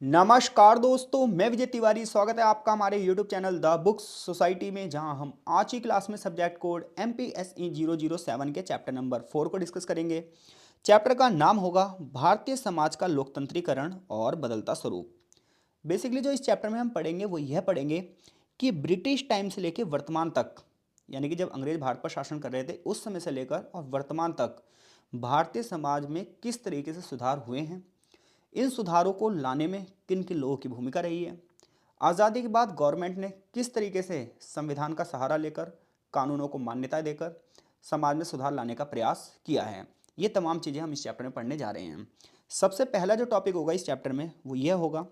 नमस्कार दोस्तों, मैं विजय तिवारी। स्वागत है आपका हमारे YouTube channel the books society में, जहां हम आज की क्लास में सब्जेक्ट कोड MPSE 007 के चैप्टर नंबर 4 को डिस्कस करेंगे। चैप्टर का नाम होगा भारतीय समाज का लोकतंत्रीकरण और बदलता स्वरूप। बेसिकली जो इस चैप्टर में हम पढ़ेंगे वो यह पढ़ेंगे कि ब्रिटिश टाइम से लेकर वर्तमान तक, यानी कि जब अंग्रेज भारत पर शासन कर रहे थे उस समय से लेकर और वर्तमान तक भारतीय समाज में किस तरीके से सुधार हुए हैं, इन सुधारों को लाने में किन किन लोगों की भूमिका रही है, आज़ादी के बाद गवर्नमेंट ने किस तरीके से संविधान का सहारा लेकर कानूनों को मान्यता देकर समाज में सुधार लाने का प्रयास किया है। ये तमाम चीज़ें हम इस चैप्टर में पढ़ने जा रहे हैं। सबसे पहला जो टॉपिक होगा इस चैप्टर में वो यह होगा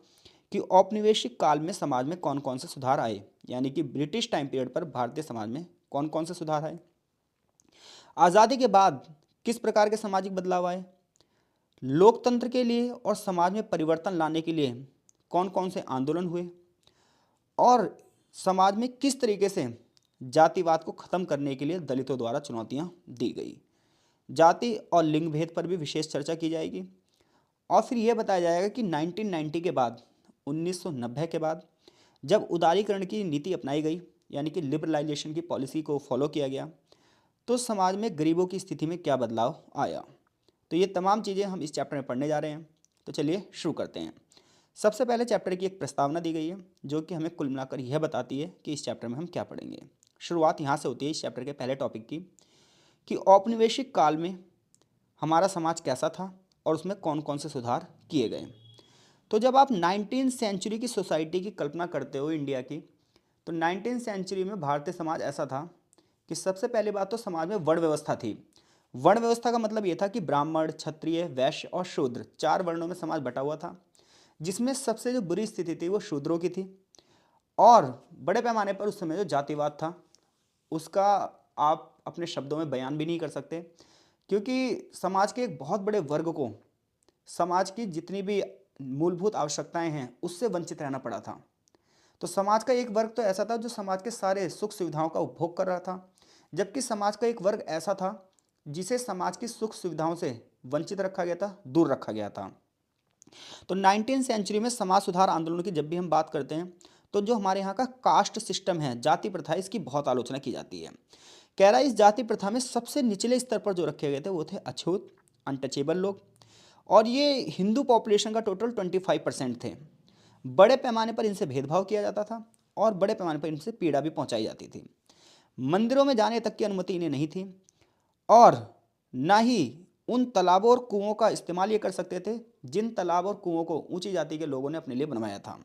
कि औपनिवेशिक काल में समाज में कौन कौन से सुधार आए, यानी कि ब्रिटिश टाइम पीरियड पर भारतीय समाज में कौन कौन से सुधार आए। आज़ादी के बाद किस प्रकार के सामाजिक बदलाव आए। लोकतंत्र के लिए और समाज में परिवर्तन लाने के लिए कौन कौन से आंदोलन हुए और समाज में किस तरीके से जातिवाद को खत्म करने के लिए दलितों द्वारा चुनौतियां दी गई। जाति और लिंग भेद पर भी विशेष चर्चा की जाएगी और फिर यह बताया जाएगा कि 1990 के बाद 1990 के बाद जब उदारीकरण की नीति अपनाई गई, यानी कि लिबरलाइजेशन की पॉलिसी को फॉलो किया गया, तो समाज में गरीबों की स्थिति में क्या बदलाव आया। तो ये तमाम चीज़ें हम इस चैप्टर में पढ़ने जा रहे हैं। तो चलिए शुरू करते हैं। सबसे पहले चैप्टर की एक प्रस्तावना दी गई है जो कि हमें कुल मिलाकर यह बताती है कि इस चैप्टर में हम क्या पढ़ेंगे। शुरुआत यहाँ से होती है इस चैप्टर के पहले टॉपिक की कि औपनिवेशिक काल में हमारा समाज कैसा था और उसमें कौन कौन से सुधार किए गए। तो जब आप 19वीं सेंचुरी की सोसाइटी की कल्पना करते हो इंडिया की, तो 19वीं सेंचुरी में भारतीय समाज ऐसा था कि सबसे पहली बात तो समाज में वर्ण व्यवस्था थी। वर्ण व्यवस्था का मतलब यह था कि ब्राह्मण, क्षत्रिय, वैश्य और शूद्र 4 वर्णों में समाज बटा हुआ था, जिसमें सबसे जो बुरी स्थिति थी वो शूद्रों की थी। और बड़े पैमाने पर उस समय जो जातिवाद था उसका आप अपने शब्दों में बयान भी नहीं कर सकते, क्योंकि समाज के एक बहुत बड़े वर्ग को समाज की जितनी भी मूलभूत आवश्यकताएं हैं उससे वंचित रहना पड़ा था। तो समाज का एक वर्ग तो ऐसा था जो समाज के सारे सुख सुविधाओं का उपभोग कर रहा था, जबकि समाज का एक वर्ग ऐसा था जिसे समाज की सुख सुविधाओं से वंचित रखा गया था, दूर रखा गया था। तो 19वीं सेंचुरी में समाज सुधार आंदोलन की जब भी हम बात करते हैं तो जो हमारे यहाँ का कास्ट सिस्टम है, जाति प्रथा, इसकी बहुत आलोचना की जाती है। कह रहा है इस जाति प्रथा में सबसे निचले स्तर पर जो रखे गए थे वो थे अछूत, अनटचेबल लोग, और ये हिंदू पॉपुलेशन का टोटल 25% थे। बड़े पैमाने पर इनसे भेदभाव किया जाता था और बड़े पैमाने पर इनसे पीड़ा भी पहुंचाई जाती थी। मंदिरों में जाने तक की अनुमति इन्हें नहीं थी और ना ही उन तालाबों और कुओं का इस्तेमाल ये कर सकते थे जिन तालाब और कुओं को ऊंची जाति के लोगों ने अपने लिए बनवाया था।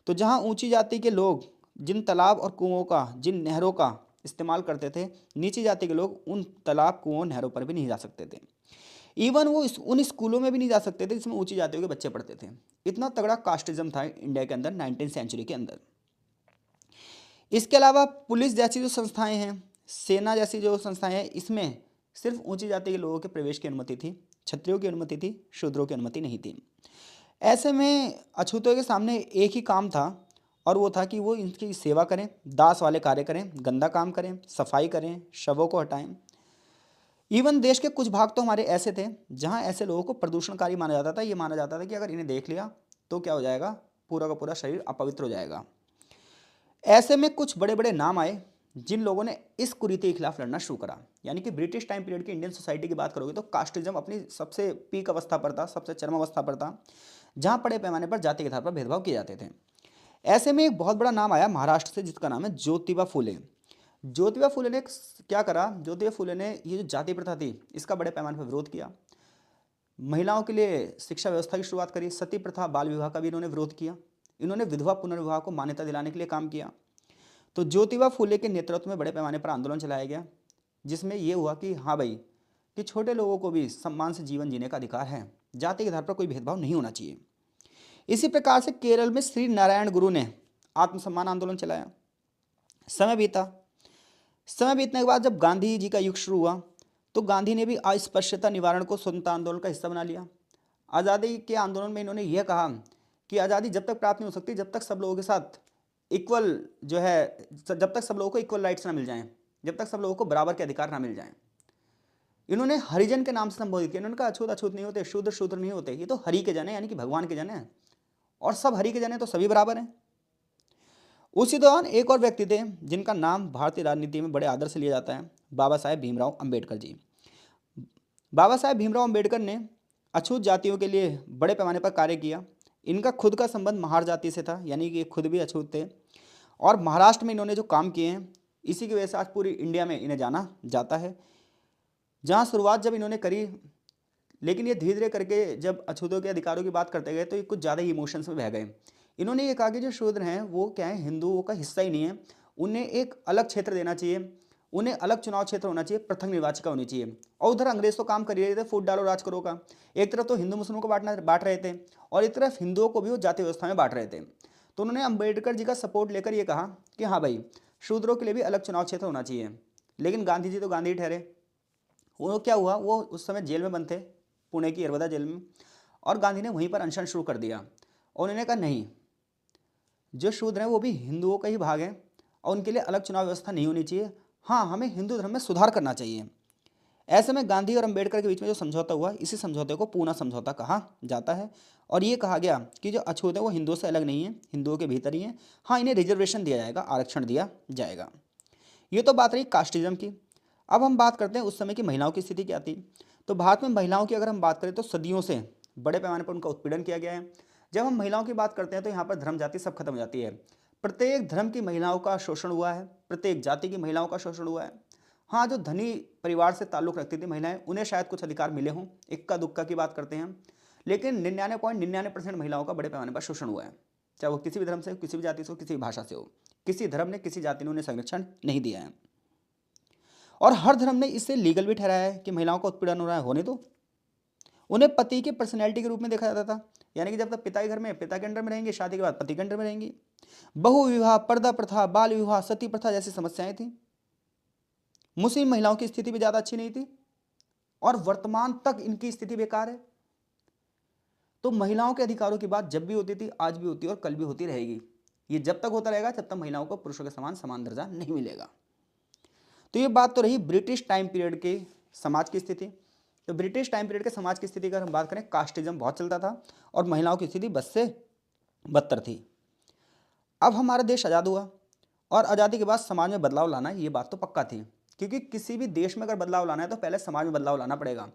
तो जहां ऊंची जाति के लोग जिन तालाब और कुओं का, जिन नहरों का इस्तेमाल करते थे, नीची जाति के लोग उन तालाब, कुओं, नहरों पर भी नहीं जा सकते थे। इवन वो उन स्कूलों में भी नहीं जा सकते थे जिसमें ऊंची जातियों के बच्चे पढ़ते थे। इतना तगड़ा कास्टिज्म था इंडिया के अंदर 19वीं सेंचुरी के अंदर। इसके अलावा पुलिस जैसी जो संस्थाएं हैं, सेना जैसी जो संस्थाएं हैं, इसमें सिर्फ ऊंची जाति के लोगों के प्रवेश की अनुमति थी, क्षत्रियों की अनुमति थी, शूद्रों की अनुमति नहीं थी। ऐसे में अछूतों के सामने एक ही काम था और वो था कि वो इनकी सेवा करें, दास वाले कार्य करें, गंदा काम करें, सफाई करें, शवों को हटाएं। इवन देश के कुछ भाग तो हमारे ऐसे थे जहाँ ऐसे लोगों को प्रदूषणकारी माना जाता था। ये माना जाता था कि अगर इन्हें देख लिया तो क्या हो जाएगा, पूरा का पूरा शरीर अपवित्र हो जाएगा। ऐसे में कुछ बड़े बड़े नाम आए जिन लोगों ने इस कुरीति के खिलाफ लड़ना शुरू करा। यानी कि ब्रिटिश टाइम पीरियड की इंडियन सोसाइटी की बात करोगे तो कास्टिज्म अपनी सबसे पीक अवस्था पर था, सबसे चरम अवस्था पर था, जहाँ बड़े पैमाने पर जाति के आधार पर भेदभाव किए जाते थे। ऐसे में एक बहुत बड़ा नाम आया महाराष्ट्र से जिसका नाम है ज्योतिबा फुले। ज्योतिबा फुले ने क्या करा, ज्योतिबा फुले ने ये जो जाति प्रथा थी इसका बड़े पैमाने पर विरोध किया। महिलाओं के लिए शिक्षा व्यवस्था की शुरुआत करी, सती प्रथा, बाल विवाह का भी इन्होंने विरोध किया। इन्होंने विधवा पुनर्विवाह को मान्यता दिलाने के लिए काम किया। तो ज्योतिबा फुले के नेतृत्व में बड़े पैमाने पर आंदोलन चलाया गया, जिसमें यह हुआ कि हाँ भाई, कि छोटे लोगों को भी सम्मान से जीवन जीने का अधिकार है, जाति के आधार पर कोई भेदभाव नहीं होना चाहिए। इसी प्रकार से केरल में श्री नारायण गुरु ने आत्मसम्मान आंदोलन चलाया। समय बीता। समय बीतने के बाद जब गांधी जी का युग शुरू हुआ तो गांधी ने भी अस्पृश्यता निवारण को स्वतंत्रता आंदोलन का हिस्सा बना लिया। आज़ादी के आंदोलन में इन्होंने यह कहा कि आज़ादी जब तक प्राप्त नहीं हो सकती जब तक सब लोगों के साथ इक्वल जो है, जब तक सब लोगों को इक्वल राइट्स ना मिल जाएं, जब तक सब लोगों को बराबर के अधिकार ना मिल जाएं। इन्होंने हरिजन के नाम से संबोधित किया। इन्होंने कहा अछूत अछूत नहीं होते, शूद्र शूद्र नहीं होते, ये तो हरि के जन है, यानी कि भगवान के जन है। और सब हरि के जन हैं तो सभी बराबर हैं। उसी दौरान एक और व्यक्ति थे जिनका नाम भारतीय राजनीति में बड़े आदर से लिया जाता है, बाबा साहेब भीमराव अंबेडकर जी। बाबा साहेब भीमराव अंबेडकर ने अछूत जातियों के लिए बड़े पैमाने पर कार्य किया। इनका खुद का संबंध महार जाति से था, यानी कि ये खुद भी अछूत थे। और महाराष्ट्र में इन्होंने जो काम किए हैं, इसी की वजह से आज पूरी इंडिया में इन्हें जाना जाता है। जहाँ शुरुआत जब इन्होंने करी, लेकिन ये धीरे धीरे करके जब अछूतों के अधिकारों की बात करते गए तो ये कुछ ज़्यादा ही इमोशंस में बह गए। इन्होंने ये कहा कि जो शूद्र हैं वो क्या है, हिंदुओं का हिस्सा ही नहीं है, उन्हें एक अलग क्षेत्र देना चाहिए, उन्हें अलग चुनाव क्षेत्र होना चाहिए, पृथक निर्वाचिका होनी चाहिए। और उधर अंग्रेज तो काम कर ही रहे थे, फूट डालो राज करो का। एक तरफ तो हिंदू मुस्लिमों को बांट रहे थे और एक तरफ हिंदुओं को भी वो जाति व्यवस्था में बांट रहे थे। तो उन्होंने अंबेडकर जी का सपोर्ट लेकर ये कहा कि हाँ भाई, शूद्रों के लिए भी अलग चुनाव क्षेत्र होना चाहिए। लेकिन गांधी जी तो गांधी ठहरे। वो क्या हुआ, वो उस समय जेल में बंद थे, पुणे की यरवदा जेल में, और गांधी ने वहीं पर अनशन शुरू कर दिया। और उन्होंने कहा नहीं, जो शूद्र हैं वो भी हिंदुओं का ही भाग है और उनके लिए अलग चुनाव व्यवस्था नहीं होनी चाहिए। हाँ, हमें हिंदू धर्म में सुधार करना चाहिए। ऐसे में गांधी और अंबेडकर के बीच में जो समझौता हुआ, इसी समझौते को पूना समझौता कहा जाता है। और ये कहा गया कि जो अछूत है वो हिंदुओं से अलग नहीं है, हिंदुओं के भीतर ही है। हाँ, इन्हें रिजर्वेशन दिया जाएगा, आरक्षण दिया जाएगा। ये तो बात रही कास्टिज्म की। अब हम बात करते हैं उस समय की महिलाओं की स्थिति क्या थी। तो भारत में महिलाओं की अगर हम बात करें तो सदियों से बड़े पैमाने पर उनका उत्पीड़न किया गया है। जब हम महिलाओं की बात करते हैं तो यहाँ पर धर्म जाति सब खत्म हो जाती है। प्रत्येक धर्म की महिलाओं का शोषण हुआ है, प्रत्येक जाति की महिलाओं का शोषण हुआ है। हाँ, जो धनी परिवार से ताल्लुक़ रखती थी महिलाएं, उन्हें शायद कुछ अधिकार मिले हों, इक्का दुक्का की बात करते हैं हम। लेकिन 99.99% महिलाओं का बड़े पैमाने पर शोषण हुआ है, चाहे वो किसी भी धर्म से हो, किसी भी जाति से हो, किसी भी भाषा से हो। किसी धर्म ने, किसी जाति ने उन्हें संरक्षण नहीं दिया है। और हर धर्म ने इसे लीगल भी ठहराया है कि महिलाओं का उत्पीड़न हो रहा है, होने दो। उन्हें पति की पर्सनैलिटी के रूप में देखा जाता था, यानी कि जब तक पिता के घर में, पिता के अंडर में रहेंगे, शादी के बाद पति के अंडर में रहेंगी। बहु विवाह, पर्दा प्रथा, बाल विवाह, सती प्रथा जैसी समस्याएं थी। मुस्लिम महिलाओं की स्थिति भी ज़्यादा अच्छी नहीं थी और वर्तमान तक इनकी स्थिति बेकार है। तो महिलाओं के अधिकारों की बात जब भी होती थी, आज भी होती है और कल भी होती रहेगी। ये जब तक होता रहेगा जब तक महिलाओं को पुरुषों के समान दर्जा नहीं मिलेगा। तो ये बात तो रही ब्रिटिश टाइम पीरियड के समाज की स्थिति। तो ब्रिटिश टाइम पीरियड के समाज की स्थिति अगर हम बात करें, कास्टिज्म बहुत चलता था और महिलाओं की स्थिति बद से बदतर थी। अब हमारा देश आज़ाद हुआ और आज़ादी के बाद समाज में बदलाव लाना, ये बात तो पक्का थी, क्योंकि किसी भी देश में अगर बदलाव लाना है तो पहले समाज में बदलाव लाना पड़ेगा।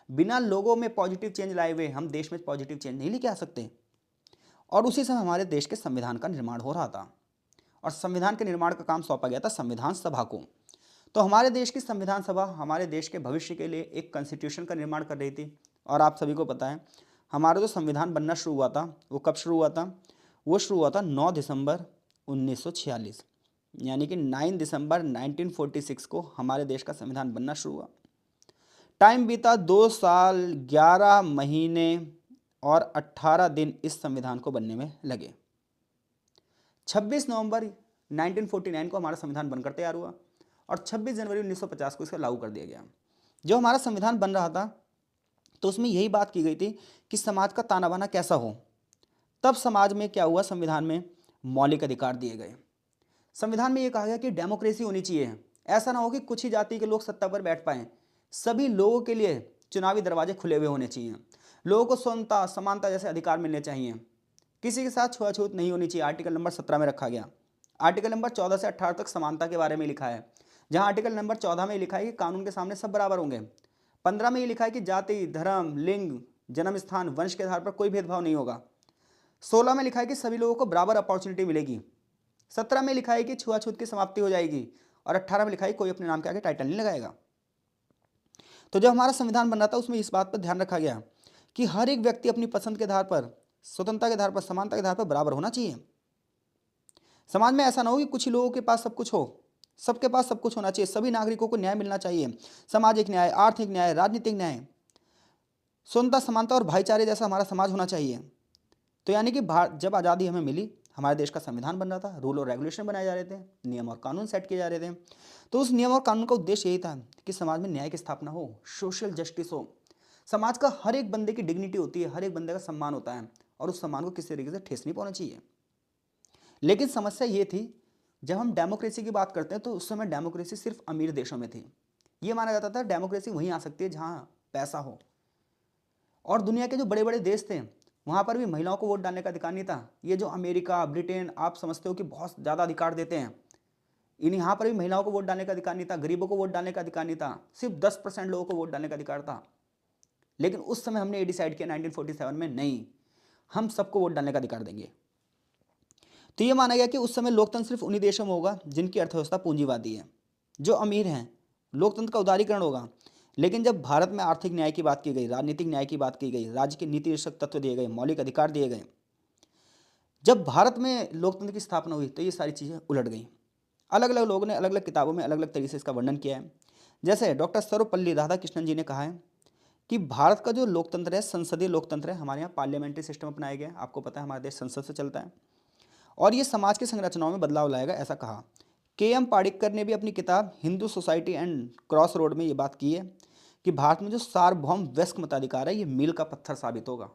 बिना लोगों में पॉजिटिव चेंज लाए हुए हम देश में पॉजिटिव चेंज नहीं लेके आ सकते। और उसी समय हमारे देश के संविधान का निर्माण हो रहा था और संविधान के निर्माण का काम सौंपा गया था संविधान सभा को। तो हमारे देश की संविधान सभा हमारे देश के भविष्य के लिए एक कॉन्स्टिट्यूशन का निर्माण कर रही थी। और आप सभी को पता है हमारा जो संविधान बनना शुरू हुआ था वो कब शुरू हुआ था? वो शुरू हुआ था 9 दिसंबर 1946, यानी कि 9 दिसंबर 1946 को हमारे देश का संविधान बनना शुरू हुआ। टाइम बीता 2 साल 11 महीने और 18 दिन इस संविधान को बनने में लगे। 26 नवंबर 1949 को हमारा संविधान बनकर तैयार हुआ और 26 जनवरी 1950 को इसका लागू कर दिया गया। जो हमारा संविधान बन रहा था तो उसमें यही बात की गई थी कि समाज का ताना बाना कैसा हो। तब समाज में क्या हुआ, संविधान में मौलिक अधिकार दिए गए। संविधान में ये कहा गया कि डेमोक्रेसी होनी चाहिए, ऐसा ना हो कि कुछ ही जाति के लोग सत्ता पर बैठ पाएं। सभी लोगों के लिए चुनावी दरवाजे खुले हुए होने चाहिए। लोगों को स्वतंत्रता, समानता जैसे अधिकार मिलने चाहिए। किसी के साथ छुआछूत नहीं होनी चाहिए, आर्टिकल नंबर 17 में रखा गया। आर्टिकल नंबर 14 से 18 तक समानता के बारे में लिखा है, जहां आर्टिकल नंबर 14 में लिखा है कि कानून के सामने सब बराबर होंगे। 15 में ये लिखा है कि जाति, धर्म, लिंग, जन्म स्थान, वंश के आधार पर कोई भेदभाव नहीं होगा। 16 में लिखा है कि सभी लोगों को बराबर अपॉर्चुनिटी मिलेगी। 17 में लिखा है कि छुआछूत की समाप्ति हो जाएगी और 18 में लिखा है कोई अपने नाम के आगे टाइटल नहीं लगाएगा। तो जब हमारा संविधान बन रहा था उसमें इस बात पर ध्यान रखा गया कि हर एक व्यक्ति अपनी पसंद के आधार पर, स्वतंत्रता के आधार पर, समानता के आधार पर बराबर होना चाहिए। समाज में ऐसा ना हो कि कुछ ही लोगों के पास सब कुछ हो, सबके पास सब कुछ होना चाहिए। सभी नागरिकों को न्याय मिलना चाहिए, सामाजिक न्याय, आर्थिक न्याय, राजनीतिक न्याय, स्वतंत्रता, समानता और भाईचारे जैसा हमारा समाज होना चाहिए। तो यानी कि जब आज़ादी हमें मिली, हमारे देश का संविधान बन रहा था, रूल और रेगुलेशन बनाए जा रहे थे, नियम और कानून सेट किए जा रहे थे। तो उस नियम और कानून का उद्देश्य यही था कि समाज में न्याय की स्थापना हो, सोशल जस्टिस हो। समाज का हर एक बंदे की डिग्निटी होती है, हर एक बंदे का सम्मान होता है और उस सम्मान को किसी तरीके से ठेस नहीं पहुंचना चाहिए। लेकिन समस्या ये थी, जब हम डेमोक्रेसी की बात करते हैं तो उस समय डेमोक्रेसी सिर्फ अमीर देशों में थी। ये माना जाता था डेमोक्रेसी वहीं आ सकती है जहाँ पैसा हो। और दुनिया के जो बड़े बड़े देश थे वहाँ पर भी महिलाओं को वोट डालने का अधिकार नहीं था। ये जो अमेरिका, ब्रिटेन आप समझते हो कि बहुत ज़्यादा अधिकार देते हैं, इन यहाँ पर भी महिलाओं को वोट डालने का अधिकार नहीं था, गरीबों को वोट डालने का अधिकार नहीं था, सिर्फ 10% लोगों को वोट डालने का अधिकार था। लेकिन उस समय हमने ये डिसाइड किया 1947 में, नहीं, हम सबको वोट डालने का अधिकार देंगे। तो ये माना गया कि उस समय लोकतंत्र सिर्फ उन्हीं देशों में होगा जिनकी अर्थव्यवस्था पूंजीवादी है, जो अमीर हैं, लोकतंत्र का उदारीकरण होगा। लेकिन जब भारत में आर्थिक न्याय की बात की गई, राजनीतिक न्याय की बात की गई, राज्य के नीति निर्देशक तत्व दिए गए, मौलिक अधिकार दिए गए, जब भारत में लोकतंत्र की स्थापना हुई तो ये सारी चीज़ें उलट गई। अलग अलग लोगों ने अलग अलग किताबों में अलग अलग तरीके से इसका वर्णन किया है। जैसे डॉक्टर सर्वपल्ली राधाकृष्णन जी ने कहा है कि भारत का जो लोकतंत्र है संसदीय लोकतंत्र है, हमारे यहाँ पार्लियामेंट्री सिस्टम अपनाया गया है, आपको पता है हमारा देश संसद से चलता है, और ये समाज की संरचनाओं में बदलाव लाएगा, ऐसा कहा। के.एम. पाडिक्कर ने भी अपनी किताब Hindu society and cross road में ये बात की है कि भारत में जो सार्वभौम वयस्क मताधिकार है ये मील का पत्थर साबित होगा।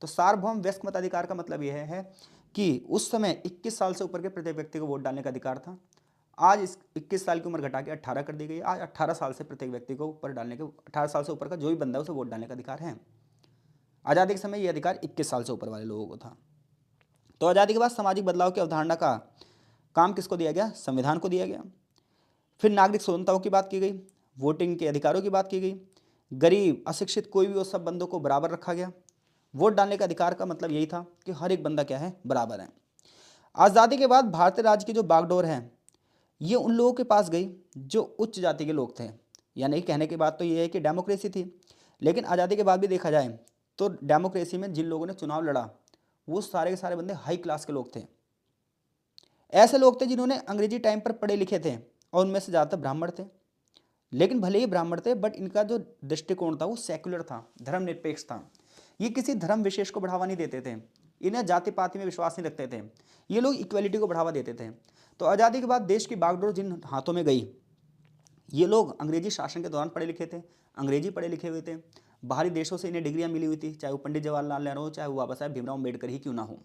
तो सार्वभौम वयस्क मताधिकार का मतलब यह है कि उस समय 21 साल से ऊपर के प्रत्येक व्यक्ति को वोट डालने का अधिकार था। आज इस 21 साल की उम्र घटा के 18 कर दी गई। आज 18 साल से प्रत्येक व्यक्ति को ऊपर डालने के 18 साल से ऊपर का जो भी बंदा है उसे वोट डालने का अधिकार है। आज़ादी के समय ये अधिकार 21 साल से ऊपर वाले लोगों को था। तो आज़ादी के बाद सामाजिक बदलाव की अवधारणा का काम किसको दिया गया? संविधान को दिया गया। फिर नागरिक स्वतंत्रताओं की बात की गई, वोटिंग के अधिकारों की बात की गई, गरीब अशिक्षित कोई भी वो सब बंदों को बराबर रखा गया। वोट डालने का अधिकार का मतलब यही था कि हर एक बंदा क्या है? बराबर है। आज़ादी के बाद भारतीय राज्य की जो बागडोर है ये उन लोगों के पास गई जो उच्च जाति के लोग थे। यानी कहने की बात तो ये है कि डेमोक्रेसी थी, लेकिन आज़ादी के बाद भी देखा जाए तो डेमोक्रेसी में जिन लोगों ने चुनाव लड़ा वो सारे के सारे बंदे हाई क्लास के लोग थे। ऐसे लोग थे जिन्होंने अंग्रेजी टाइम पर पढ़े लिखे थे और उनमें से ज़्यादातर ब्राह्मण थे। लेकिन भले ही ब्राह्मण थे बट इनका जो दृष्टिकोण था वो सेक्युलर था, धर्मनिरपेक्ष था। ये किसी धर्म विशेष को बढ़ावा नहीं देते थे, इन्हें जाति पाति में विश्वास नहीं रखते थे, ये लोग इक्वलिटी को बढ़ावा देते थे। तो आज़ादी के बाद देश की बागडोर जिन हाथों में गई, ये लोग अंग्रेजी शासन के दौरान पढ़े लिखे थे, अंग्रेजी पढ़े लिखे हुए थे, बाहरी देशों से इन्हें डिग्रियां मिली हुई थी, चाहे वो पंडित जवाहरलाल नेहरू हो, चाहे वो बाबा साहेब भीमराव अम्बेडकर ही क्यों ना हो।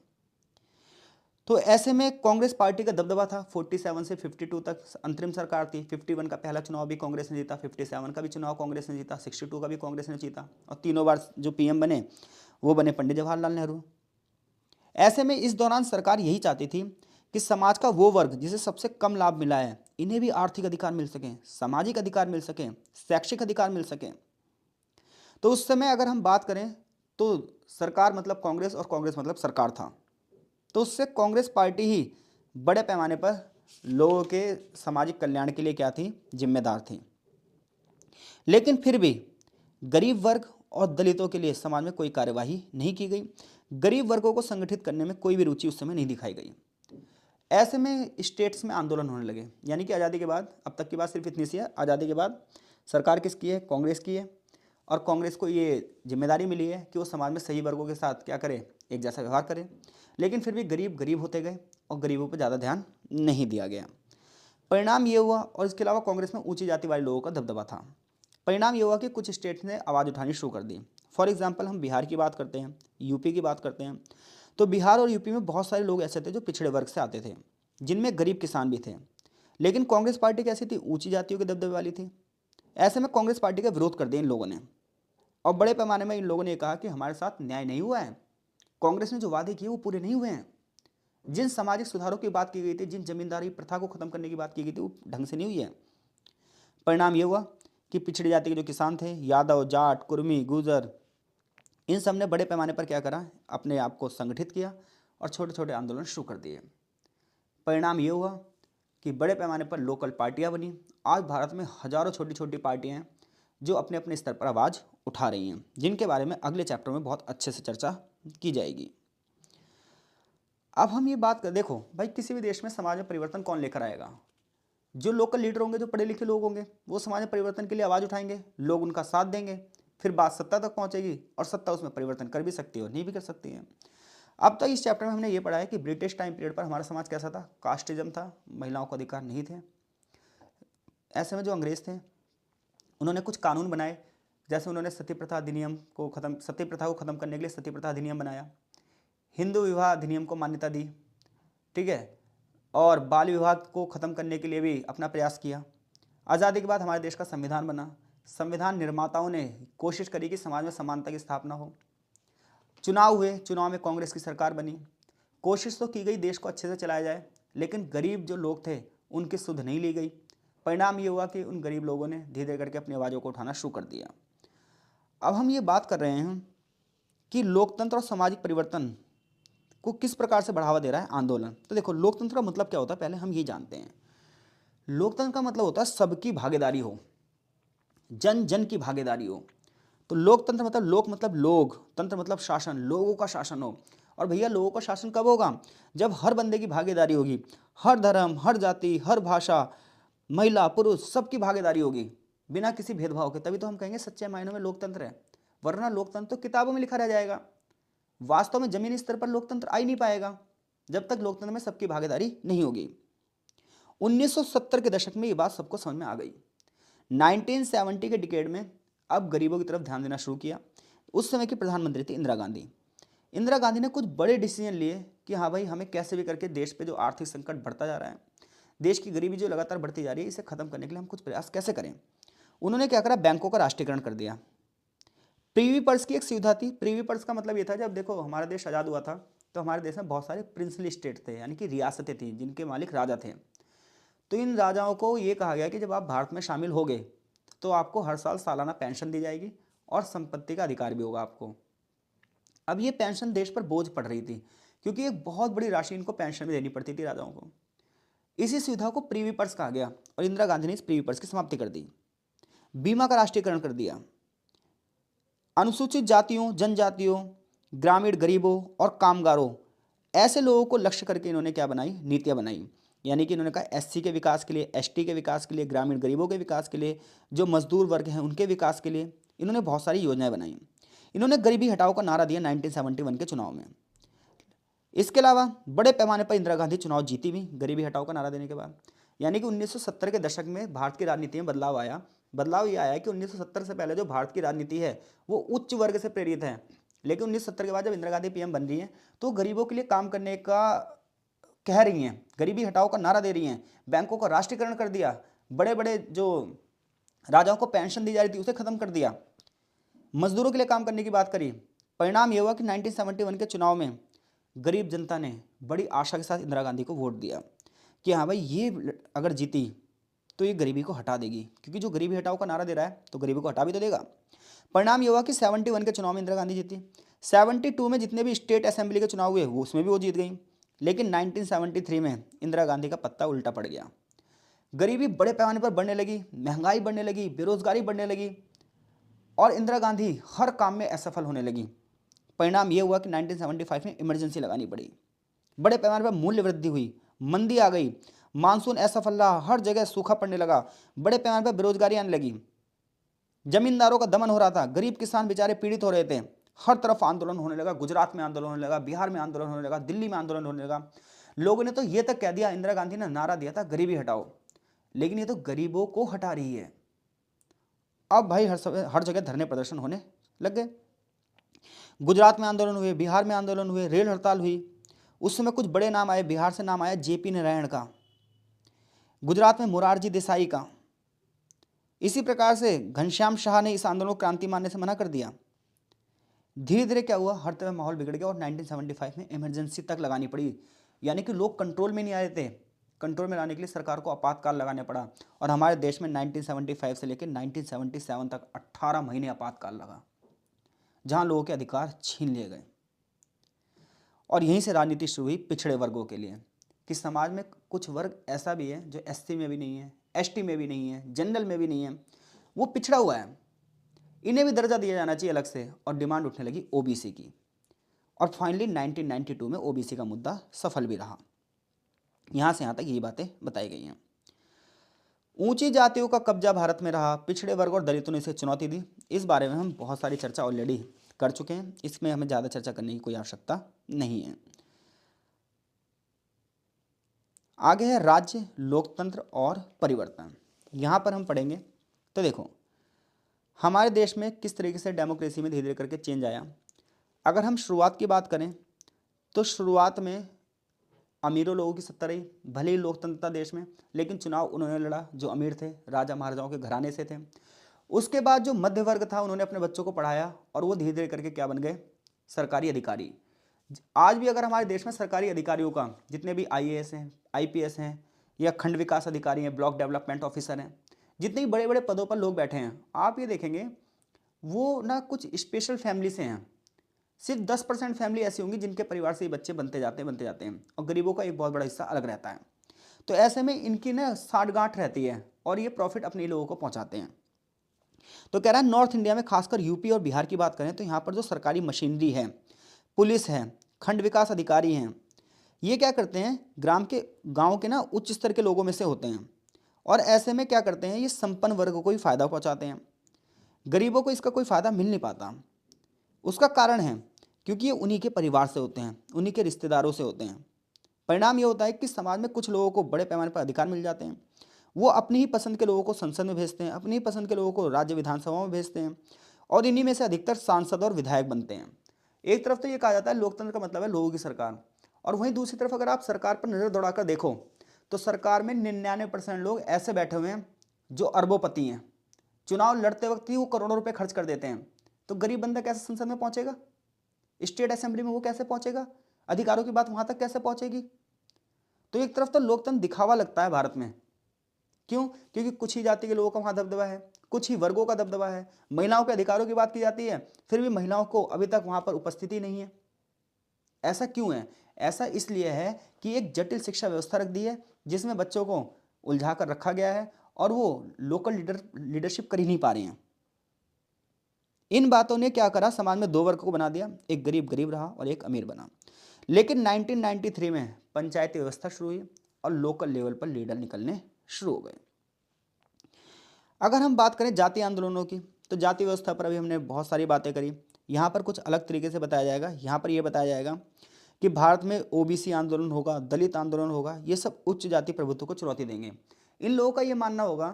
तो ऐसे में कांग्रेस पार्टी का दबदबा था। 47 से 52 तक अंतरिम सरकार थी। 51 का पहला चुनाव भी कांग्रेस ने जीता, 57 का भी चुनाव कांग्रेस ने जीता, 62 का भी कांग्रेस ने जीता, और तीनों बार जो पीएम बने वो बने पंडित जवाहरलाल नेहरू। ऐसे में इस दौरान सरकार यही चाहती थी कि समाज का वो वर्ग जिसे सबसे कम लाभ मिला है इन्हें भी आर्थिक अधिकार मिल सके, सामाजिक अधिकार मिल सके, शैक्षिक अधिकार मिल सके। तो उस समय अगर हम बात करें तो सरकार मतलब कांग्रेस और कांग्रेस मतलब सरकार था। तो उससे कांग्रेस पार्टी ही बड़े पैमाने पर लोगों के सामाजिक कल्याण के लिए क्या थी? जिम्मेदार थी। लेकिन फिर भी गरीब वर्ग और दलितों के लिए समाज में कोई कार्यवाही नहीं की गई। गरीब वर्गों को संगठित करने में कोई भी रुचि उस समय नहीं दिखाई गई। ऐसे में स्टेट्स में आंदोलन होने लगे। यानी कि आज़ादी के बाद, अब तक की बात सिर्फ इतनी सी है, आज़ादी के बाद सरकार किसकी है? कांग्रेस की है। और कांग्रेस को ये जिम्मेदारी मिली है कि वो समाज में सही वर्गों के साथ क्या करे? एक जैसा व्यवहार करे। लेकिन फिर भी गरीब गरीब होते गए और गरीबों पर ज़्यादा ध्यान नहीं दिया गया। परिणाम ये हुआ, और इसके अलावा कांग्रेस में ऊंची जाति वाले लोगों का दबदबा था। परिणाम ये हुआ कि कुछ स्टेट्स ने आवाज़ उठानी शुरू कर दी। फॉर एग्जाम्पल हम बिहार की बात करते हैं, यूपी की बात करते हैं, तो बिहार और यूपी में बहुत सारे लोग ऐसे थे जो पिछड़े वर्ग से आते थे, जिनमें गरीब किसान भी थे। लेकिन कांग्रेस पार्टी कैसी थी? ऊंची जातियों के दबदबे वाली थी। ऐसे में कांग्रेस पार्टी का विरोध कर दिया इन लोगों ने, और बड़े पैमाने में इन लोगों ने कहा कि हमारे साथ न्याय नहीं हुआ है, कांग्रेस ने जो वादे किए वो पूरे नहीं हुए हैं, जिन सामाजिक सुधारों की बात की गई थी, जिन जमींदारी प्रथा को खत्म करने की बात की गई थी वो ढंग से नहीं हुई है। परिणाम ये हुआ कि पिछड़ी जाति के जो किसान थे, यादव, जाट, कुर्मी, गुर्जर, इन सब ने बड़े पैमाने पर क्या करा? अपने आप को संगठित किया और छोटे छोटे आंदोलन शुरू कर दिए। परिणाम ये हुआ कि बड़े पैमाने पर लोकल पार्टियां बनी। आज भारत में हजारों छोटी छोटी पार्टियां हैं जो अपने अपने स्तर पर आवाज़ उठा रही हैं, जिनके बारे में अगले चैप्टर में बहुत अच्छे से चर्चा की जाएगी। अब हम ये बात कर, देखो भाई, किसी भी देश में समाज में परिवर्तन कौन लेकर आएगा? जो लोकल लीडर होंगे, जो पढ़े लिखे लोग होंगे, वो समाज में परिवर्तन के लिए आवाज़ उठाएंगे, लोग उनका साथ देंगे, फिर बात सत्ता तक पहुंचेगी, और सत्ता उसमें परिवर्तन कर भी सकती है और नहीं भी कर सकती है। अब तक इस चैप्टर में हमने ये पढ़ा है कि ब्रिटिश टाइम पीरियड पर हमारा समाज कैसा था? कास्टिज्म था, महिलाओं को अधिकार नहीं थे। ऐसे में जो अंग्रेज थे उन्होंने कुछ कानून बनाए, जैसे उन्होंने सती प्रथा को खत्म करने के लिए सती प्रथा अधिनियम बनाया, हिंदू विवाह अधिनियम को मान्यता दी, ठीक है, और बाल विवाह को खत्म करने के लिए भी अपना प्रयास किया। आज़ादी के बाद हमारे देश का संविधान बना। संविधान निर्माताओं ने कोशिश करी कि समाज में समानता की स्थापना हो। चुनाव हुए, चुनाव में कांग्रेस की सरकार बनी। कोशिश तो की गई देश को अच्छे से चलाया जाए, लेकिन गरीब जो लोग थे उनकी सुध नहीं ली गई। परिणाम ये हुआ कि उन गरीब लोगों ने धीरे धीरे करके अपनी आवाज़ों को उठाना शुरू कर दिया। अब हम ये बात कर रहे हैं कि लोकतंत्र और सामाजिक परिवर्तन को किस प्रकार से बढ़ावा दे रहा है आंदोलन। तो देखो, लोकतंत्र का मतलब क्या होता है, पहले हम ये जानते हैं। लोकतंत्र का मतलब होता है सबकी भागीदारी हो, जन जन की भागीदारी हो। तो लोकतंत्र मतलब लोक मतलब लोग, तंत्र मतलब शासन, लोगों का शासन हो। और भैया लोगों का शासन कब होगा? जब हर बंदे की भागीदारी होगी, हर धर्म, हर जाति, हर भाषा, महिला पुरुष सबकी भागीदारी होगी बिना किसी भेदभाव के, तभी तो हम कहेंगे सच्चे मायनों में लोकतंत्र है। वरना लोकतंत्र तो किताबों में लिखा रह जाएगा, वास्तव में जमीनी स्तर पर लोकतंत्र आ ही नहीं पाएगा जब तक लोकतंत्र में सबकी भागीदारी नहीं होगी। 1970 के दशक में ये बात सबको समझ में आ गई। 1970 के डिकेड में अब गरीबों की तरफ ध्यान देना शुरू किया। उस समय की प्रधानमंत्री थी इंदिरा गांधी। इंदिरा गांधी ने कुछ बड़े डिसीजन लिए कि हाँ भाई, हमें कैसे भी करके देश पे जो आर्थिक संकट बढ़ता जा रहा है, देश की गरीबी जो लगातार बढ़ती जा रही है, इसे खत्म करने के लिए हम कुछ प्रयास कैसे करें। उन्होंने क्या करा, बैंकों का राष्ट्रीयकरण कर दिया। प्रीवी पर्स की एक सुविधा थी। प्रीवी पर्स का मतलब ये था, जब देखो हमारा देश आज़ाद हुआ था तो हमारे देश में बहुत सारे प्रिंसली स्टेट थे, यानी कि रियासतें थीं जिनके मालिक राजा थे। तो इन राजाओं को ये कहा गया कि जब आप भारत में शामिल होगे तो आपको हर साल सालाना पेंशन दी जाएगी और संपत्ति का अधिकार भी होगा आपको। अब ये पेंशन देश पर बोझ पड़ रही थी, क्योंकि एक बहुत बड़ी राशि इनको पेंशन में देनी पड़ती थी राजाओं को। इसी सुविधा को प्रीवी पर्स कहा गया और इंदिरा गांधी ने इस प्रीवी पर्स की समाप्ति कर दी। बीमा का राष्ट्रीयकरण कर दिया। अनुसूचित जातियों, जनजातियों, ग्रामीण गरीबों और कामगारों, ऐसे लोगों को लक्ष्य करके इन्होंने क्या बनाई, नीतियाँ बनाई। यानी कि इन्होंने कहा एससी के विकास के लिए, एसटी के विकास के लिए, ग्रामीण गरीबों के विकास के लिए, जो मजदूर वर्ग हैं उनके विकास के लिए इन्होंने बहुत सारी योजनाएं बनाई। इन्होंने गरीबी हटाओ का नारा दिया 1971 के चुनाव में। इसके अलावा बड़े पैमाने पर इंदिरा गांधी चुनाव जीती भी गरीबी हटाओ का नारा देने के बाद। यानी कि 1970 के दशक में भारत की राजनीति में बदलाव आया। बदलाव ये आया कि 1970 से पहले जो भारत की राजनीति है वो उच्च वर्ग से प्रेरित है, लेकिन 1970 के बाद जब इंदिरा गांधी पीएम बन रही है तो गरीबों के लिए काम करने का कह रही हैं, गरीबी हटाओ का नारा दे रही हैं, बैंकों का राष्ट्रीयकरण कर दिया, बड़े बड़े जो राजाओं को पेंशन दी जा रही थी उसे खत्म कर दिया, मजदूरों के लिए काम करने की बात करी। परिणाम यह हुआ कि 1971 के चुनाव में गरीब जनता ने बड़ी आशा के साथ इंदिरा गांधी को वोट दिया कि हाँ भाई, ये अगर जीती तो ये गरीबी को हटा देगी, क्योंकि जो गरीबी हटाओ का नारा दे रहा है तो गरीबी को हटा भी तो देगा। परिणाम ये हुआ कि 71 के चुनाव में इंदिरा गांधी जीती। 72 में जितने भी स्टेट असेंबली के चुनाव हुए वो उसमें भी वो जीत गई। लेकिन 1973 में इंदिरा गांधी का पत्ता उल्टा पड़ गया। गरीबी बड़े पैमाने पर बढ़ने लगी, महंगाई बढ़ने लगी, बेरोजगारी बढ़ने लगी और इंदिरा गांधी हर काम में असफल होने लगी। परिणाम ये हुआ कि 1975 में इमरजेंसी लगानी पड़ी। बड़े पैमाने पर मूल्य वृद्धि हुई, मंदी आ गई, मानसून असफल रहा, हर जगह सूखा पड़ने लगा, बड़े पैमाने पर बेरोजगारी आने लगी, जमींदारों का दमन हो रहा था, गरीब किसान बेचारे पीड़ित हो रहे थे, हर तरफ आंदोलन होने लगा। गुजरात में आंदोलन होने लगा, बिहार में आंदोलन होने लगा, दिल्ली में आंदोलन होने लगा। लोगों ने तो ये तक कह दिया, इंदिरा गांधी ने नारा दिया था गरीबी हटाओ, लेकिन ये तो गरीबों को हटा रही है। अब भाई हर जगह धरने प्रदर्शन होने लग गए। गुजरात में आंदोलन हुए, बिहार में आंदोलन हुए, रेल हड़ताल हुई। उस समय कुछ बड़े नाम आए। बिहार से नाम आया जेपी नारायण का, गुजरात में मोरारजी देसाई का। इसी प्रकार से घनश्याम शाह ने इस आंदोलन को क्रांति मानने से मना कर दिया। धीरे धीरे क्या हुआ, हर तरह माहौल बिगड़ गया और 1975 में इमरजेंसी तक लगानी पड़ी। यानी कि लोग कंट्रोल में नहीं आ रहे थे, कंट्रोल में लाने के लिए सरकार को आपातकाल लगाने पड़ा। और हमारे देश में 1975 से लेकर 1977 तक 18 महीने आपातकाल लगा, जहां लोगों के अधिकार छीन लिए गए। और यहीं से राजनीति शुरू हुई पिछड़े वर्गों के लिए, कि समाज में कुछ वर्ग ऐसा भी है जो एससी में भी नहीं है, एसटी में भी नहीं है, जनरल में भी नहीं है, वो पिछड़ा हुआ है, इन्हें भी दर्जा दिया जाना चाहिए अलग से। और डिमांड उठने लगी ओबीसी की। और फाइनली 1992 में ओबीसी का मुद्दा सफल भी रहा। यहाँ से यहाँ तक यही बातें बताई गई हैं। ऊंची जातियों का कब्जा भारत में रहा, पिछड़े वर्ग और दलितों ने इसे चुनौती दी। इस बारे में हम बहुत सारी चर्चा ऑलरेडी कर चुके हैं, इसमें हमें ज़्यादा चर्चा करने की कोई आवश्यकता नहीं है। आगे है राज्य, लोकतंत्र और परिवर्तन। यहाँ पर हम पढ़ेंगे तो देखो हमारे देश में किस तरीके से डेमोक्रेसी में धीरे धीरे करके चेंज आया। अगर हम शुरुआत की बात करें तो शुरुआत में अमीरों लोगों की सत्ता रही, भले ही लोकतंत्र था देश में, लेकिन चुनाव उन्होंने लड़ा जो अमीर थे, राजा महाराजाओं के घराने से थे। उसके बाद जो मध्य वर्ग था उन्होंने अपने बच्चों को पढ़ाया और वो धीरे धीरे करके क्या बन गए, सरकारी अधिकारी। आज भी अगर हमारे देश में सरकारी अधिकारियों का, जितने भी आईएएस हैं, आईपीएस हैं, या खंड विकास अधिकारी हैं, ब्लॉक डेवलपमेंट ऑफिसर हैं, जितने भी बड़े बड़े पदों पर लोग बैठे हैं, आप ये देखेंगे वो ना कुछ स्पेशल फैमिली से हैं। सिर्फ 10% फैमिली ऐसी होंगी जिनके परिवार से ये बच्चे बनते जाते हैं, और गरीबों का एक बहुत बड़ा हिस्सा अलग रहता है। तो ऐसे में इनकी ना साठगांठ रहती है और ये प्रॉफिट अपने लोगों को पहुंचाते हैं। तो कह रहा है नॉर्थ इंडिया में, खासकर यूपी और बिहार की बात करें तो यहाँ पर जो सरकारी मशीनरी है, पुलिस है, खंड विकास अधिकारी हैं, ये क्या करते हैं, गांव के ना उच्च स्तर के लोगों में से होते हैं। और ऐसे में क्या करते हैं, ये संपन्न वर्ग को ही फायदा पहुंचाते हैं, गरीबों को इसका कोई फायदा मिल नहीं पाता। उसका कारण है क्योंकि ये उन्हीं के परिवार से होते हैं, उन्हीं के रिश्तेदारों से होते हैं। परिणाम ये होता है कि समाज में कुछ लोगों को बड़े पैमाने पर अधिकार मिल जाते हैं, वो अपनी ही पसंद के लोगों को संसद में भेजते हैं, अपनी ही पसंद के लोगों को राज्य विधानसभाओं में भेजते हैं, और इन्हीं में से अधिकतर सांसद और विधायक बनते हैं। एक तरफ तो ये कहा जाता है लोकतंत्र का मतलब है लोगों की सरकार, और वहीं दूसरी तरफ अगर आप सरकार पर नजर दौड़ाकर देखो तो सरकार में 99% लोग ऐसे बैठे हुए हैं जो अरबोपति हैं। चुनाव लड़ते वक्त ही वो करोड़ों रुपए खर्च कर देते हैं। तो गरीब बंदा कैसे संसद में पहुंचेगा, स्टेट असेंबली में वो कैसे पहुंचेगा, अधिकारों की बात वहां तक कैसे पहुंचेगी। तो एक तरफ तो लोकतंत्र दिखावा लगता है भारत में, क्यों, क्योंकि कुछ ही जाति के लोगों का वहां दबदबा है, कुछ ही वर्गों का दबदबा है। महिलाओं के अधिकारों की बात की जाती है, फिर भी महिलाओं को अभी तक वहां पर उपस्थिति नहीं है। ऐसा क्यों है? ऐसा इसलिए है कि एक जटिल शिक्षा व्यवस्था रख दी है जिसमें बच्चों को उलझा कर रखा गया है और वो लोकल लीडरशिप कर ही नहीं पा रहे हैं। इन बातों ने क्या करा, समाज में दो वर्ग को बना दिया, एक गरीब गरीब रहा और एक अमीर बना। लेकिन 1993 में पंचायती व्यवस्था शुरू हुई और लोकल लेवल पर लीडर निकलने शुरू हो गए। अगर हम बात करें जातीय आंदोलनों की, तो जाति व्यवस्था पर अभी हमने बहुत सारी बातें करी। यहाँ पर कुछ अलग तरीके से बताया जाएगा। यहाँ पर यह बताया जाएगा कि भारत में ओबीसी आंदोलन होगा, दलित आंदोलन होगा, ये सब उच्च जाति प्रभुत्व को चुनौती देंगे। इन लोगों का ये मानना होगा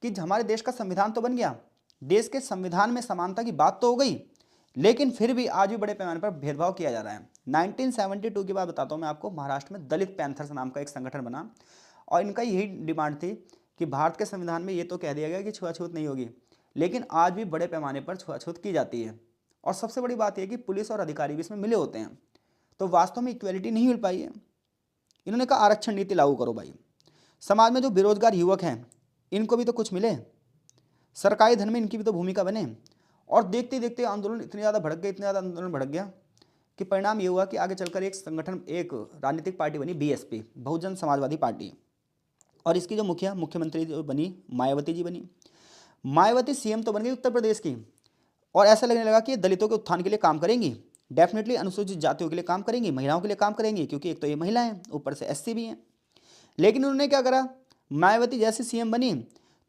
कि हमारे देश का संविधान तो बन गया, देश के संविधान में समानता की बात तो हो गई, लेकिन फिर भी आज भी बड़े पैमाने पर भेदभाव किया जा रहा है। 1972 की बात बताता हूँ मैं आपको। महाराष्ट्र में दलित पैंथर्स नाम का एक संगठन बना और इनका यही डिमांड थी कि भारत के संविधान में ये तो कह दिया गया कि छुआछूत नहीं होगी, लेकिन आज भी बड़े पैमाने पर छुआछूत की जाती है। और सबसे बड़ी बात यह कि पुलिस और अधिकारी भी इसमें मिले होते हैं। तो वास्तव में इक्वेलिटी नहीं मिल पाई है। इन्होंने कहा आरक्षण नीति लागू करो भाई, समाज में जो बेरोजगार युवक हैं इनको भी तो कुछ मिले, सरकारी धन में इनकी भी तो भूमिका बने। और देखते देखते आंदोलन इतने ज़्यादा भड़क गए, इतने ज़्यादा आंदोलन भड़क गया कि परिणाम ये हुआ कि आगे चलकर एक संगठन, एक राजनीतिक पार्टी बनी, बीएसपी, बहुजन समाजवादी पार्टी। और इसकी जो मुख्यमंत्री जो बनी, मायावती जी बनी। मायावती सीएम तो बन गई उत्तर प्रदेश की, और ऐसा लगने लगा कि ये दलितों के उत्थान के लिए काम करेंगी, डेफिनेटली अनुसूचित जातियों के लिए काम करेंगी, महिलाओं के लिए काम करेंगी, क्योंकि एक तो ये महिला हैं, ऊपर से एससी भी हैं। लेकिन उन्होंने क्या करा, मायावती जैसी सीएम बनी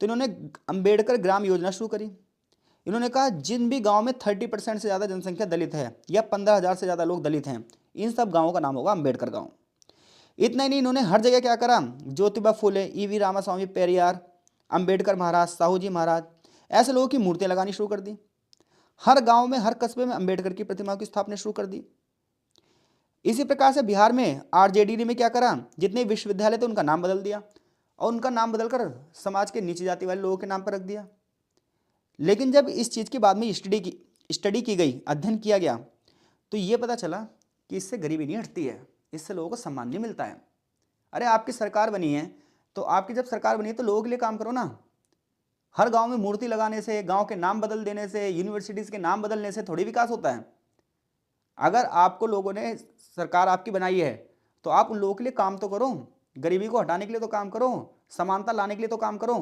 तो इन्होंने अंबेडकर ग्राम योजना शुरू करी। इन्होंने कहा जिन भी गांव में 30% से ज़्यादा जनसंख्या दलित है या 15,000 से ज़्यादा लोग दलित हैं, इन सब गाँवों का नाम होगा अंबेडकर गाँव। इतना ही नहीं, इन्होंने हर जगह क्या करा, ज्योतिबा फुले, ईवी रामास्वामी पेरियार, अंबेडकर महाराज, साहू जी महाराज, ऐसे लोगों की मूर्तियां लगानी शुरू कर दी। हर गांव में, हर कस्बे में अंबेडकर की प्रतिमाओं की स्थापना शुरू कर दी। इसी प्रकार से बिहार में आरजेडी ने क्या करा, जितने विश्वविद्यालय थे उनका नाम बदल दिया और उनका नाम बदलकर समाज के नीचे जाति वाले लोगों के नाम पर रख दिया। लेकिन जब इस चीज़ के बाद में स्टडी की गई, अध्ययन किया गया, तो ये पता चला कि इससे गरीबी नहीं हटती है, इससे लोगों को सम्मान नहीं मिलता है। अरे आपकी सरकार बनी है, तो आपकी जब सरकार बनी है तो लोगों के लिए काम करो ना। हर गांव में मूर्ति लगाने से, गांव के नाम बदल देने से, यूनिवर्सिटीज़ के नाम बदलने से थोड़ी विकास होता है। अगर आपको लोगों ने, सरकार आपकी बनाई है, तो आप उन लोगों के लिए काम तो करो, गरीबी को हटाने के लिए तो काम करो, समानता लाने के लिए तो काम करो।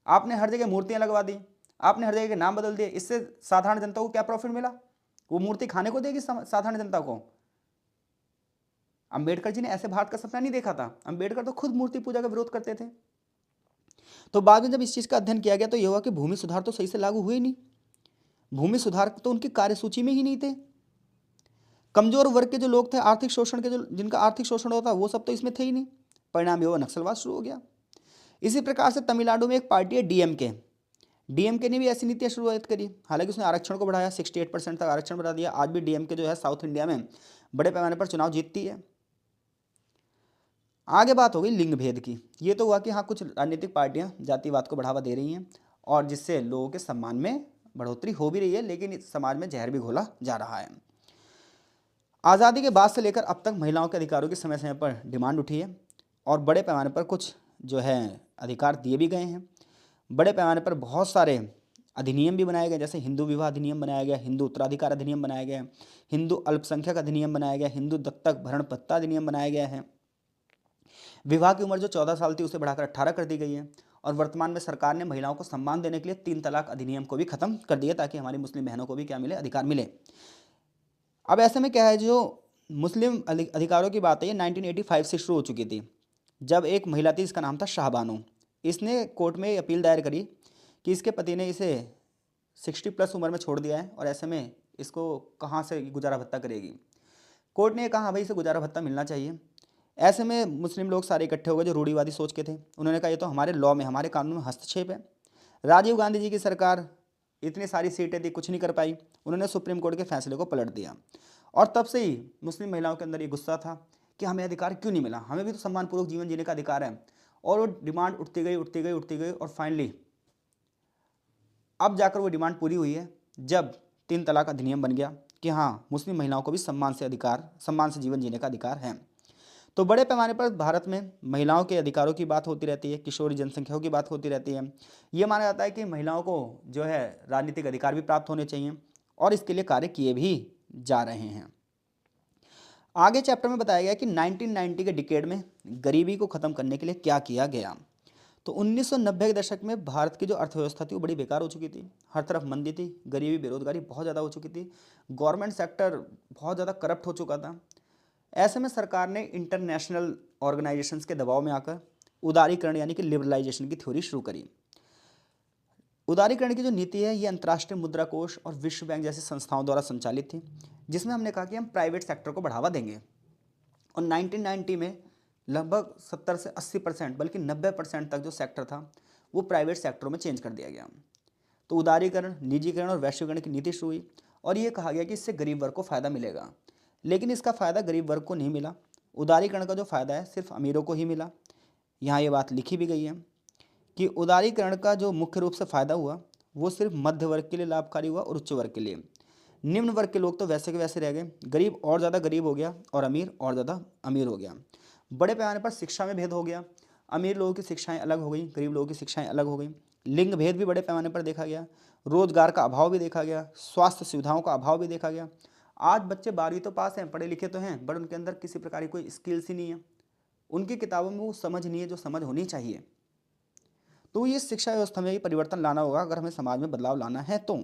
आपने हर जगह मूर्तियां लगवा दी, आपने हर जगह के नाम बदल दिए, इससे साधारण जनता को क्या प्रॉफिट मिला? वो मूर्ति खाने को देगी साधारण जनता को? अंबेडकर जी ने ऐसे भारत का सपना नहीं देखा था। अंबेडकर तो खुद मूर्ति पूजा का विरोध करते थे। तो बाद में जब इस चीज का अध्ययन किया गया तो यह हुआ कि भूमि सुधार तो सही से लागू हुए नहीं। भूमि सुधार तो उनकी कार्यसूची में ही नहीं थे। कमजोर वर्ग के जो लोग थे, आर्थिक शोषण के जो, जिनका आर्थिक शोषण होता, वो सब तो इसमें थे ही नहीं। परिणाम ये हुआ नक्सलवाद शुरू हो गया। इसी प्रकार से तमिलनाडु में एक पार्टी है डीएमके। डीएमके ने भी ऐसी नीतियां शुरुआत करी। हालांकि उसने आरक्षण को बढ़ाया, 68% तक आरक्षण बढ़ा दिया। आज भी डीएमके जो है साउथ इंडिया में बड़े पैमाने पर चुनाव जीतती है। आगे बात हो गई लिंग भेद की। ये तो हुआ कि हाँ, कुछ राजनीतिक पार्टियां जातिवाद को बढ़ावा दे रही हैं और जिससे लोगों के सम्मान में बढ़ोतरी हो भी रही है, लेकिन इस समाज में जहर भी घोला जा रहा है। आज़ादी के बाद से लेकर अब तक महिलाओं के अधिकारों की समय समय पर डिमांड उठी है और बड़े पैमाने पर कुछ जो है अधिकार दिए भी गए हैं। बड़े पैमाने पर बहुत सारे अधिनियम भी बनाए गए, जैसे हिंदू विवाह अधिनियम बनाया गया, हिंदू उत्तराधिकार अधिनियम बनाया गया, हिंदू अल्पसंख्यक अधिनियम बनाया गया, हिंदू दत्तक भरण भत्ता अधिनियम बनाया गया है। विवाह की उम्र जो 14 साल थी उसे बढ़ाकर 18 कर दी गई है और वर्तमान में सरकार ने महिलाओं को सम्मान देने के लिए 3 तलाक अधिनियम को भी खत्म कर दिया ताकि हमारी मुस्लिम बहनों को भी क्या मिले, अधिकार मिले। अब ऐसे में क्या है, जो मुस्लिम अधिकारों की बात है ये 1985 से शुरू हो चुकी थी, जब एक महिला थी इसका नाम था शाहबानो। इसने कोर्ट में अपील दायर करी कि इसके पति ने इसे 60+ उम्र में छोड़ दिया है और ऐसे में इसको कहाँ से गुजारा भत्ता करेगी। कोर्ट ने ये कहा भाई इसे गुजारा भत्ता मिलना चाहिए। ऐसे में मुस्लिम लोग सारे इकट्ठे हो गए जो रूढ़िवादी सोच के थे। उन्होंने कहा ये तो हमारे लॉ में, हमारे कानून में हस्तक्षेप है। राजीव गांधी जी की सरकार इतनी सारी सीटें थी, कुछ नहीं कर पाई। उन्होंने सुप्रीम कोर्ट के फैसले को पलट दिया और तब से ही मुस्लिम महिलाओं के अंदर ये गुस्सा था कि हमें अधिकार क्यों नहीं मिला, हमें भी तो सम्मानपूर्वक जीवन जीने का अधिकार है। और वो डिमांड उठती गई उठती गई उठती गई और फाइनली अब जाकर वो डिमांड पूरी हुई है जब 3 तलाक अधिनियम बन गया कि हाँ, मुस्लिम महिलाओं को भी सम्मान से जीवन जीने का अधिकार है। तो बड़े पैमाने पर भारत में महिलाओं के अधिकारों की बात होती रहती है, किशोरी जनसंख्याओं की बात होती रहती है। ये माना जाता है कि महिलाओं को जो है राजनीतिक अधिकार भी प्राप्त होने चाहिए और इसके लिए कार्य किए भी जा रहे हैं। आगे चैप्टर में बताया गया कि 1990 के डिकेड में गरीबी को ख़त्म करने के लिए क्या किया गया। तो 1990 के दशक में भारत की जो अर्थव्यवस्था थी वो बड़ी बेकार हो चुकी थी, हर तरफ मंदी थी, गरीबी बेरोजगारी बहुत ज़्यादा हो चुकी थी, गवर्नमेंट सेक्टर बहुत ज़्यादा करप्ट हो चुका था। ऐसे में सरकार ने इंटरनेशनल ऑर्गेनाइजेशंस के दबाव में आकर उदारीकरण यानी कि लिबरलाइजेशन की थ्योरी शुरू करी। उदारीकरण की जो नीति है ये अंतर्राष्ट्रीय मुद्रा कोष और विश्व बैंक जैसी संस्थाओं द्वारा संचालित थी, जिसमें हमने कहा कि हम प्राइवेट सेक्टर को बढ़ावा देंगे। और 1990 में लगभग 70 से 80% बल्कि 90% तक जो सेक्टर था वो प्राइवेट सेक्टरों में चेंज कर दिया गया। तो उदारीकरण, निजीकरण और वैश्वीकरण की नीति शुरू हुई और ये कहा गया कि इससे गरीब वर्ग को फ़ायदा मिलेगा, लेकिन इसका फ़ायदा गरीब वर्ग को नहीं मिला। उदारीकरण का जो फ़ायदा है सिर्फ अमीरों को ही मिला। यहाँ ये बात लिखी भी गई है कि उदारीकरण का जो मुख्य रूप से फ़ायदा हुआ वो सिर्फ मध्य वर्ग के लिए लाभकारी हुआ और उच्च वर्ग के लिए। निम्न वर्ग के लोग तो वैसे के वैसे रह गए, गरीब और ज़्यादा गरीब हो गया और अमीर और ज़्यादा अमीर हो गया। बड़े पैमाने पर शिक्षा में भेद हो गया, अमीर लोगों की शिक्षाएं अलग हो गई, गरीब लोगों की शिक्षाएं अलग हो गई। लिंग भेद भी बड़े पैमाने पर देखा गया, रोजगार का अभाव भी देखा गया, स्वास्थ्य सुविधाओं का अभाव भी देखा गया। आज बच्चे 12वीं तो पास हैं, पढ़े लिखे तो हैं, बट उनके अंदर किसी प्रकार की कोई स्किल्स ही नहीं है, उनकी किताबों में वो समझ नहीं है जो समझ होनी चाहिए। तो ये शिक्षा व्यवस्था में भी परिवर्तन लाना होगा अगर हमें समाज में बदलाव लाना है। तो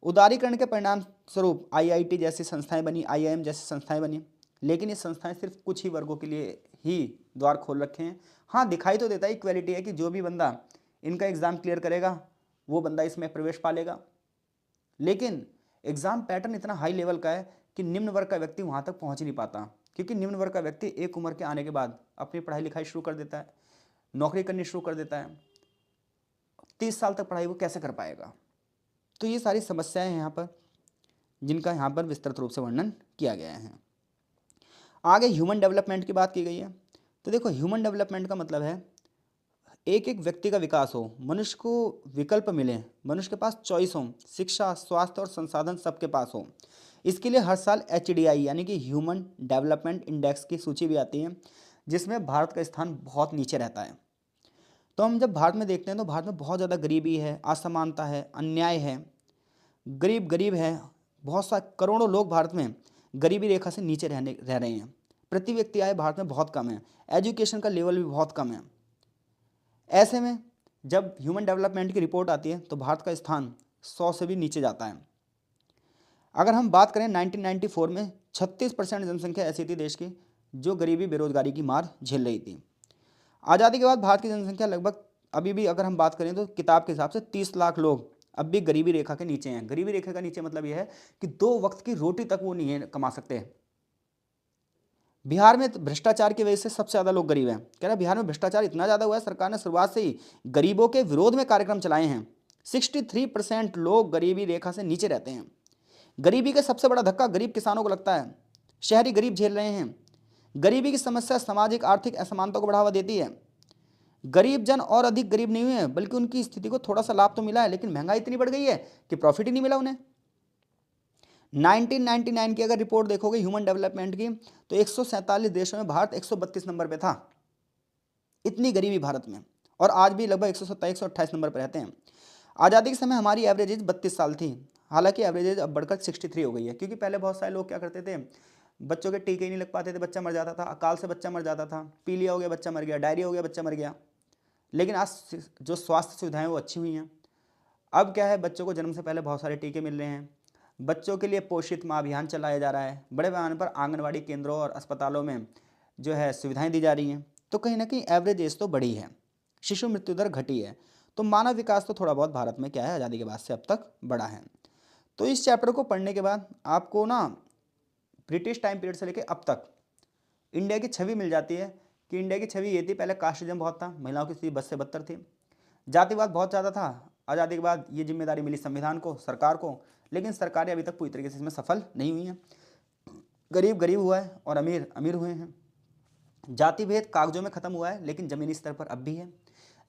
उदारीकरण के परिणाम स्वरूप आईआईटी जैसी संस्थाएं बनी, आईआईएम जैसी संस्थाएं बनी, लेकिन ये संस्थाएं सिर्फ कुछ ही वर्गों के लिए ही द्वार खोल रखे हैं। हाँ, दिखाई तो देता है इक्वलिटी है कि जो भी बंदा इनका एग्ज़ाम क्लियर करेगा वो बंदा इसमें प्रवेश पा लेगा, लेकिन एग्ज़ाम पैटर्न इतना हाई लेवल का है कि निम्न वर्ग का व्यक्ति वहाँ तक पहुँच नहीं पाता, क्योंकि निम्न वर्ग का व्यक्ति एक उम्र के आने के बाद अपनी पढ़ाई लिखाई शुरू कर देता है, नौकरी करनी शुरू कर देता है। 30 साल तक पढ़ाई वो कैसे कर पाएगा। तो ये सारी समस्याएं हैं यहाँ पर, जिनका यहाँ पर विस्तृत रूप से वर्णन किया गया है। आगे ह्यूमन डेवलपमेंट की बात की गई है। तो देखो, ह्यूमन डेवलपमेंट का मतलब है एक एक व्यक्ति का विकास हो, मनुष्य को विकल्प मिले, मनुष्य के पास चॉइस हो, शिक्षा, स्वास्थ्य और संसाधन सबके पास हो। इसके लिए हर साल HDI यानी कि ह्यूमन डेवलपमेंट इंडेक्स की सूची भी आती है, जिसमें भारत का स्थान बहुत नीचे रहता है। तो हम जब भारत में देखते हैं तो भारत में बहुत ज़्यादा गरीबी है, असमानता है, अन्याय है, गरीब है। बहुत सा करोड़ों लोग भारत में गरीबी रेखा से नीचे रह रहे हैं। प्रति व्यक्ति आय भारत में बहुत कम है, एजुकेशन का लेवल भी बहुत कम है। ऐसे में जब ह्यूमन डेवलपमेंट की रिपोर्ट आती है तो भारत का स्थान 100 से भी नीचे जाता है। अगर हम बात करें 1994 में 36% जनसंख्या ऐसी थी देश की जो गरीबी बेरोजगारी की मार झेल रही थी। आज़ादी के बाद भारत की जनसंख्या लगभग अभी भी अगर हम बात करें तो किताब के हिसाब से 30 लाख लोग अब भी गरीबी रेखा के नीचे हैं। गरीबी रेखा का नीचे मतलब यह है कि 2 वक्त की रोटी तक वो नहीं कमा सकते। बिहार में भ्रष्टाचार की वजह से सबसे ज़्यादा लोग गरीब हैं। कह रहा बिहार में भ्रष्टाचार इतना ज़्यादा हुआ है, सरकार ने शुरुआत से ही गरीबों के विरोध में कार्यक्रम चलाए हैं। 63% लोग गरीबी रेखा से नीचे रहते हैं। गरीबी का सबसे बड़ा धक्का गरीब किसानों को लगता है। शहरी गरीब झेल रहे हैं। गरीबी की समस्या सामाजिक आर्थिक असमानता को बढ़ावा देती है। गरीब जन और अधिक गरीब नहीं हुए हैं, बल्कि उनकी स्थिति को थोड़ा सा लाभ तो मिला है, लेकिन महंगाई इतनी बढ़ गई है कि प्रॉफिट ही नहीं मिला उन्हें। 1999 की अगर रिपोर्ट देखोगे ह्यूमन डेवलपमेंट की, तो 147 देशों में भारत 132 नंबर पे था। इतनी गरीबी भारत में, और आज भी लगभग 127 128 नंबर पर रहते हैं। आज़ादी के समय हमारी एवरेज एज 32 साल थी, हालांकि एवरेज एज अब बढ़कर 63 हो गई है, क्योंकि पहले बहुत सारे लोग क्या करते थे, बच्चों के टीके ही नहीं लग पाते थे, बच्चा मर जाता था, अकाल से बच्चा मर जाता था, पीलिया हो गया बच्चा मर गया, डायरिया हो गया बच्चा मर गया। लेकिन आज जो स्वास्थ्य सुविधाएं वो अच्छी हुई हैं। अब क्या है, बच्चों को जन्म से पहले बहुत सारे टीके मिल रहे हैं, बच्चों के लिए पोषित माँ अभियान चलाया जा रहा है, बड़े पैमाने पर आंगनवाड़ी केंद्रों और अस्पतालों में जो है सुविधाएं दी जा रही हैं। तो कहीं ना कहीं एवरेज एज तो बढ़ी है, शिशु मृत्यु दर घटी है। तो मानव विकास तो थोड़ा बहुत भारत में क्या है, आज़ादी के बाद से अब तक बढ़ा है। तो इस चैप्टर को पढ़ने के बाद आपको ना ब्रिटिश टाइम पीरियड से लेकर अब तक इंडिया की छवि मिल जाती है, कि इंडिया की छवि ये थी, पहले कास्टिज्म बहुत था, महिलाओं की स्थिति बद से बदतर थी, जातिवाद बहुत ज़्यादा था। आज़ादी के बाद ये जिम्मेदारी मिली संविधान को, सरकार को, लेकिन सरकारें अभी तक पूरी तरीके से इसमें सफल नहीं हुई हैं। गरीब गरीब हुआ है और अमीर अमीर हुए हैं। जाति भेद कागजों में खत्म हुआ है, लेकिन जमीनी स्तर पर अब भी है।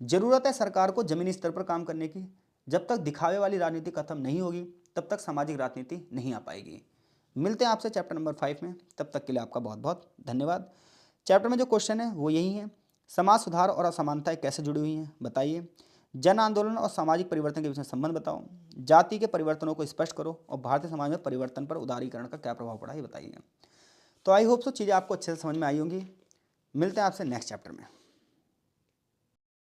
जरूरत है सरकार को जमीनी स्तर पर काम करने की। जब तक दिखावे वाली राजनीति खत्म नहीं होगी, तब तक सामाजिक राजनीति नहीं आ पाएगी। मिलते हैं आपसे चैप्टर नंबर 5 में, तब तक के लिए आपका बहुत बहुत धन्यवाद। चैप्टर में जो क्वेश्चन है वो यही है, समाज सुधार और असमानताएं कैसे जुड़ी हुई हैं बताइए। जन आंदोलन और सामाजिक परिवर्तन के बीच में संबंध बताओ। जाति के परिवर्तनों को स्पष्ट करो, और भारतीय समाज में परिवर्तन पर उदारीकरण का क्या प्रभाव पड़ा ये बताइए। तो आई होप सो चीज़ें आपको अच्छे से समझ में आई होंगी। मिलते हैं आपसे नेक्स्ट चैप्टर में।